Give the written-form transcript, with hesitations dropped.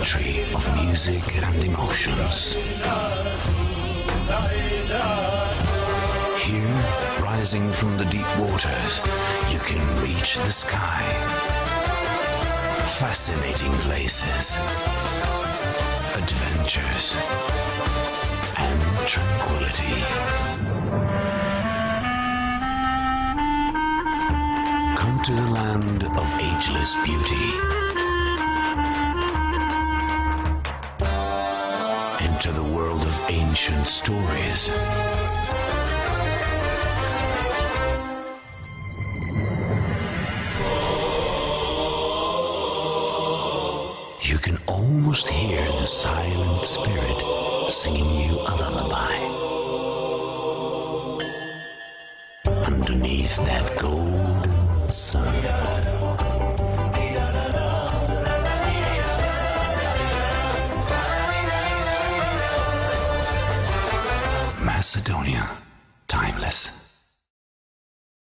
country of music and emotions. Here, rising from the deep waters, you can reach the sky. Fascinating places, adventures, and tranquility. Come to the land of ageless beauty. Enter the world of ancient stories. You can almost hear the silent spirit singing you a lullaby. Underneath that golden sun. Macedonia, timeless.